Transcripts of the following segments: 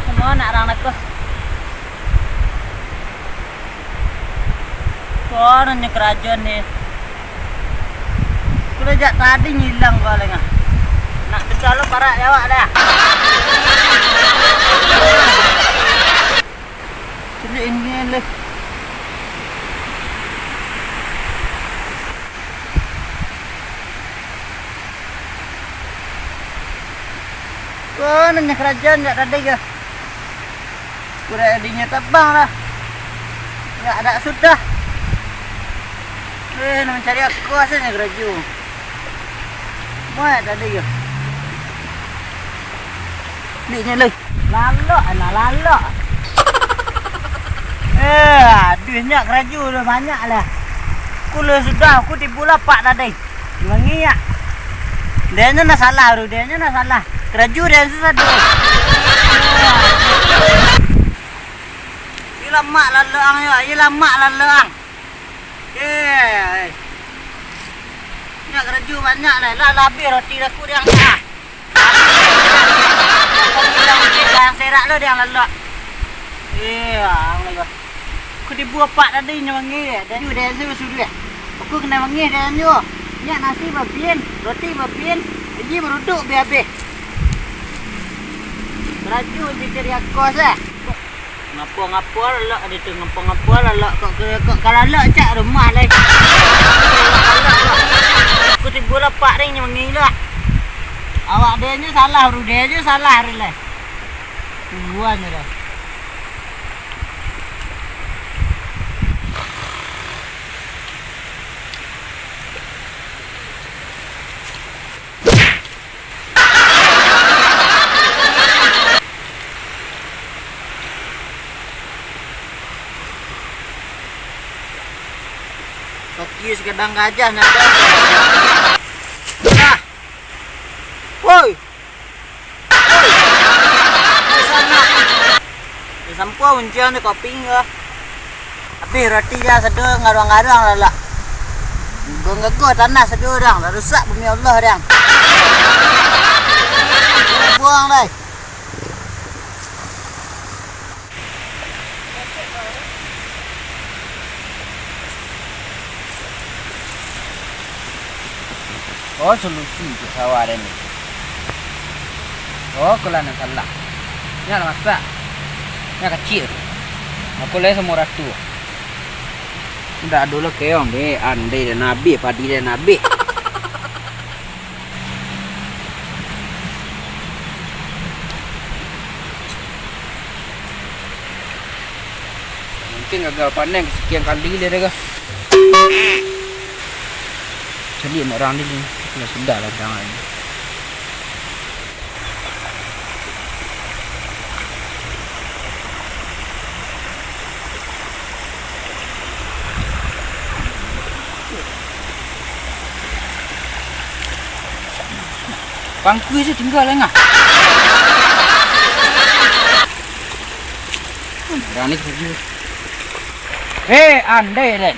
Semua nak orang nak kau nanya kerajaan ni. Kuda jak tadi ngilang kau lengah. Nak bercalo parak jawab dah. Sini ini leh. Kau nanya kerajaan jak tadi ke? Kuda adinya tebang lah. Tak ada sudah. Nak mencari aku asalnya geraju. Muat tadi ke? Ni leh. Lalok nak lalok. Duitnya keraju dah banyak lah. Aku le sudah aku tipu lapak tadi. Wangi ya. Dia nya nak salah tu, dia nya nak salah. Keraju dia susah tu. Ila mak laleang ya, ila mak laleang. Nak keraju banyak lah. Lah labih roti aku dia yang yang serak lo dia yang lalak. Aku dibuat pak tadi nya wangi dan ju dia tu sudah. Aku kena wangi dia nyu. Nya nasi babien, roti babien, ini beruduk biabe. Keraju dicari aku sah. Ngapo lalak dia tu ngapo lalak kok kalau lalak cak rumah leh. Aku tibu lapak ring nya wangi lah. Awak dia nya salah, ru dia je salah rileh. Buan je dah. Koki sekadang gajah nak ada. Nah. Woi. Woi sana. Di sampau uncian ni kopi ke. Tapi roti dia sedang ngarang-ngarang lah. Genggo tanah sedang dah rusak bumi Allah dia. Buang dai. Oh solusi ke sawah ni. Oh kalau nak salah. Ni ada masak. Ni kecil. Aku le semua ratu. Ndak dulu keong deh, andai dan nabi, padi dan nabi. Mungkin gagal panen sekian kali dia dah. Jadi orang ni sudah lah jangan. Bangku je tinggal lengah. Berani kerja. Andai len.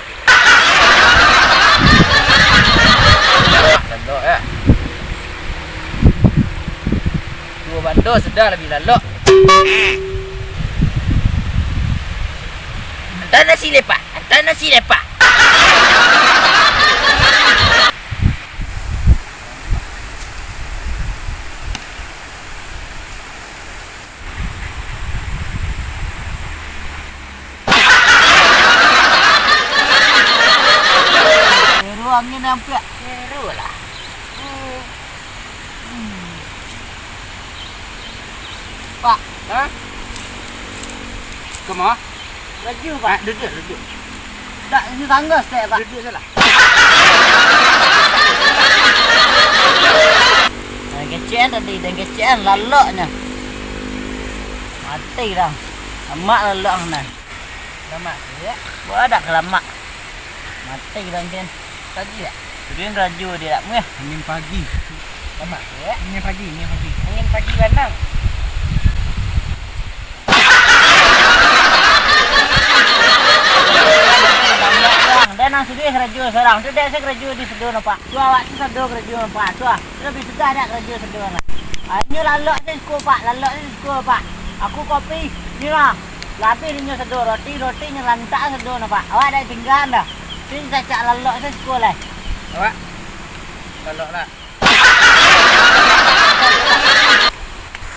Lalok ya. Dua bandar sudah lebih lalok. Hantar nasi lepak. Angin nampak seru lah. Pak, ha? Kemana? Laju pak. Duduk. Tak, ini tangga step pak. Duduk salah. Dan kecian laloknya. Mati dah. Lemak lalok nah. Lemak ya. Buat ada kelamak. Mati dah kan. Pagi tak? Dia raju dia tak muah. Angin pagi. Lama ya? Angin pagi. Angin pagi bandang. Dan nang sudah raju seorang. Tidak saya raju di sedo nampak. Tu awak tu sedo raju nampak. Tu lebih suka ada raju sedo nak. Nyo lalok sa school pak, lalok sa school pak. Aku kopi, ni lah. Lapi nyo sedo roti nyo lantak sedo na pak. Awak dah tinggal dah. Sini tak cak lalok sa school lah. Awak lalok lah.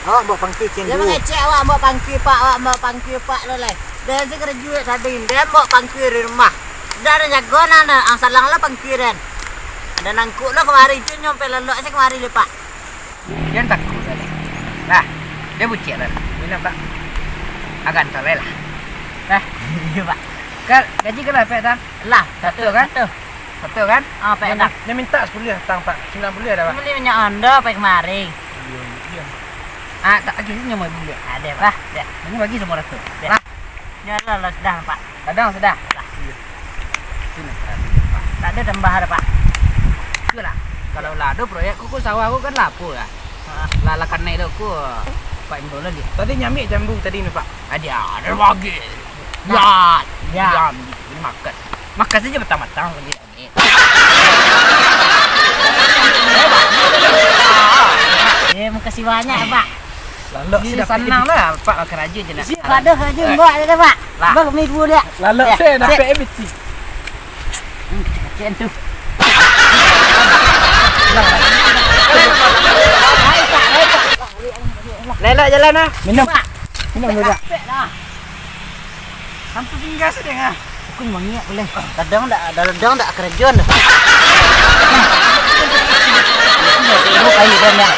Awak bawa pangki cendol. Dia mengecek awak bawa pangki pak, awak bawa pangki pak lo lah. Dia si kerja tadi, dia bawa pangki di rumah. Dah ada jagoan ada, ang salang lah pangki dan. Ada nangkuk lo kemari itu nyampe lalok saya kemari le pak. Jangan takut tadi. Nah, dia bucik lah. Minum pak. Agak toleh lah. Nah, Iya pak. kan gaji kan apa tang? Lah, Satu kan? Satu kan? Ah, pak dah. Dia minta 10 tang pak. 90 ada pak. Beli minyak anda pak kemari. Iya. Ah, tak lagi ni mau beli. Ada pak. Ada. Ini bagi semua ratu. Lah. Nyala lah sudah pak. Kadang sudah. Lah. Iya. Sini. Tak ada tambah ada pak. Itulah. Kalau lado proyek ku sawah aku kan lapo ya. Lalakan naik tu ku Pak Indro lagi. Tadi nyamik jambu tadi ni Pak. Ada bagi. Ya. Ini makan. Makan saja petang-petang lagi. Makasih banyak pak. Lalu sudah senang lah Pak kerja je nak. Ada kerja buat ada pak. Lah. Bang minggu dia. Lalu saya dapat EBT. Kecil tu. Lelak jalan ah. Minum. Pak. Minum juga. Hampir tinggal sedang ah. Aku mengingat boleh. Kadang tak kerja dah. Ibu kayu dan dah.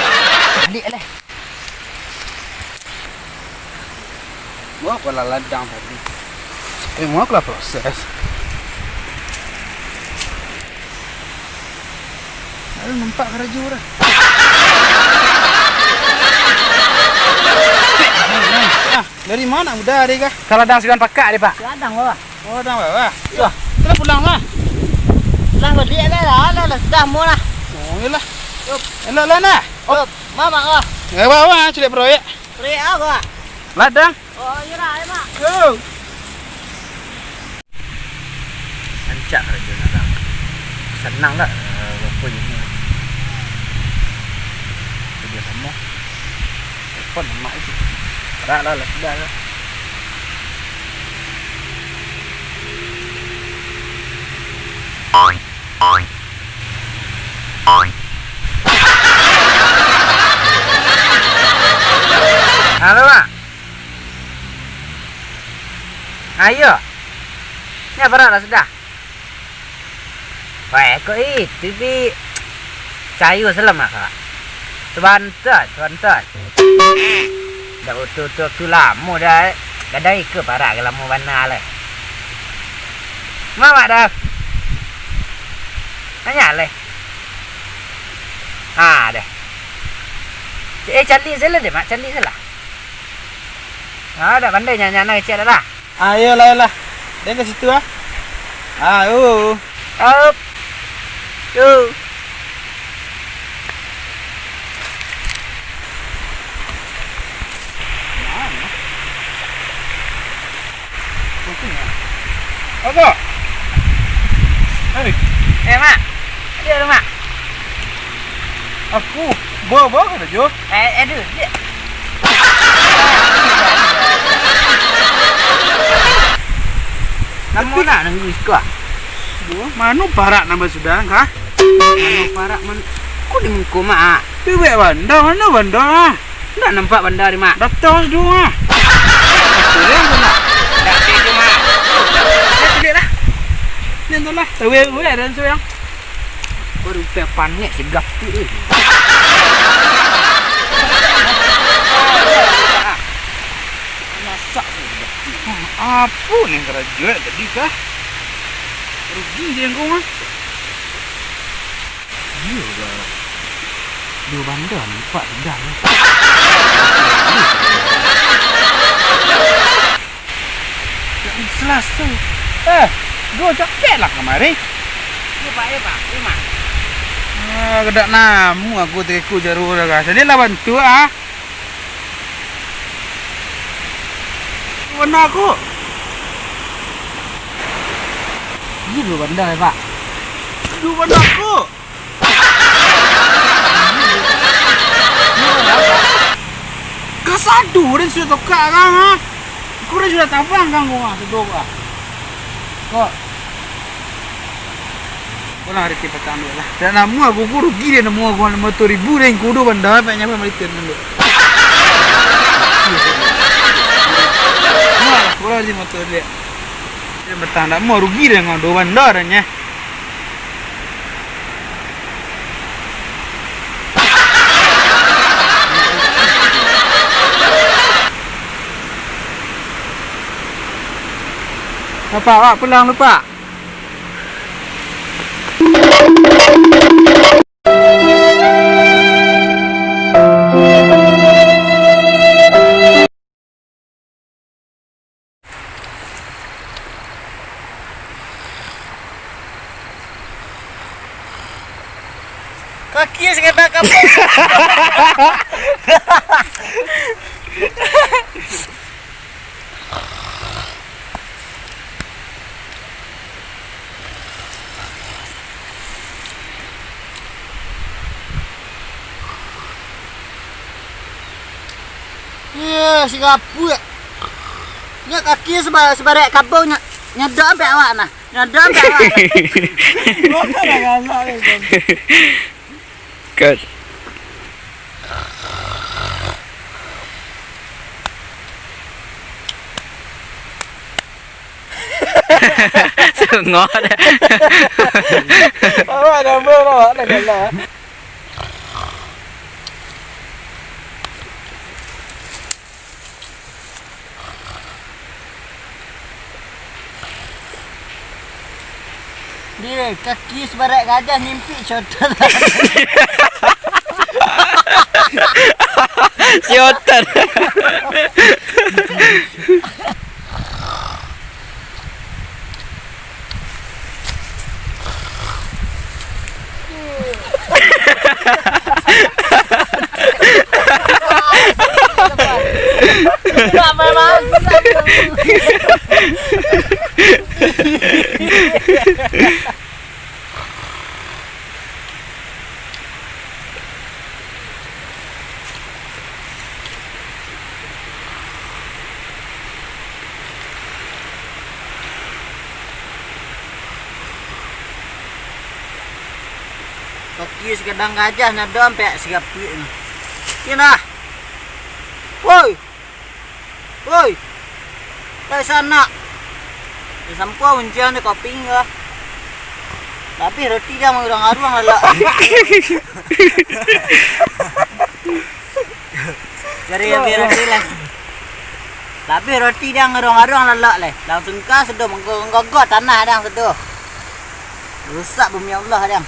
Balik lah. Mau pula ladang tadi. Mau pula proses. Lalu nampak kerja orang. Dari mana muda dia kah? Kalau dah sudah pakai dia pak. Kadang bawa. Oh dah bawa. Ya. Kita pulang lah. Lah balik lah. Sudah mau lah. Oh iyalah. Elok lah nak. Oh, mama kau. Bawa culik proyek. Beri aku. Ladang. Oh, iya lah, mak. Go. Ancak kerja ladang. Senang tak? Apa ini? Kerja sama. Telepon mak itu. Dah lah sudah lah. Halo Pak. Ayo. Ni berat lah sudah. Wah, kok itu di cayu selam lah kak. Sebentar. Dah tu lama dah. Kadang ikut parak ke lama mana lah. Mama dah. Tanya lah. Dah. Cari salah deh mak, cari salah. Dah pandai nyanyi kecil dah. Ayolah. Dia ke situ ah. Up. Yo. Apa? Mak. Dia mak. Aku bawa ke tu? Aduh, dia. Nama nak nunggu sekolah. Manu parak nama sudah kah? Manu parak man. Kau di muka mak. Tiba bandar mana bandar? Tak nampak bandar di mak. Datang dua. Sudah mak. Dah pergi mak. Sudah lah. Ni tu lah. Tahu dan sayang. Baru panik segap tu. Masak sudah. Apa ni kerja tadi kah? Rugi dia kau mah. Dia dah. Dua bandar nampak sudah. Yang selasa. Dua jaket lah kemari. Ini pak. Lima. Kedak namu aku teku jarur dah. Jadi lah bantu ah. Warna aku. Ini dua bandar pak. Dua bandar aku. satu dan sudah tokak kang ha. Kau dah sudah tabang kang kau ah sedok ah. Kok. Kau lah hari tiap tahun lah. Dan namu aku rugi dia namu aku motor ribu dan kudo bandar pak nyampe Malaysia dulu. Nah, kau lah di motor dia. Dia bertanda mau rugi dia ngado bandarnya. Pak, pulang lupa. Kaki sekadar kampung. Ya, si gapu ya. Nya kaki sebarek kampung nyedok sampai awak nah. Nyedok sampai awak. Good. Ngó đấy. Awak dah awak dah kalah. Dia kaki sebarat gajah nyimpi cotot. Siotan. Memang. Kaki sekadang gajah nyadam sampai sigapi. Kena. Woi. Woi. Dari sana. Di sampah uncian di kopi enggak. Tapi roti dia mau urang-urang lah. Jadi ya biar roti lah. Tapi roti dia ngerong-ngerong lah. Langsung kas sedo menggogok tanah dia sedo. Rusak bumi Allah dia.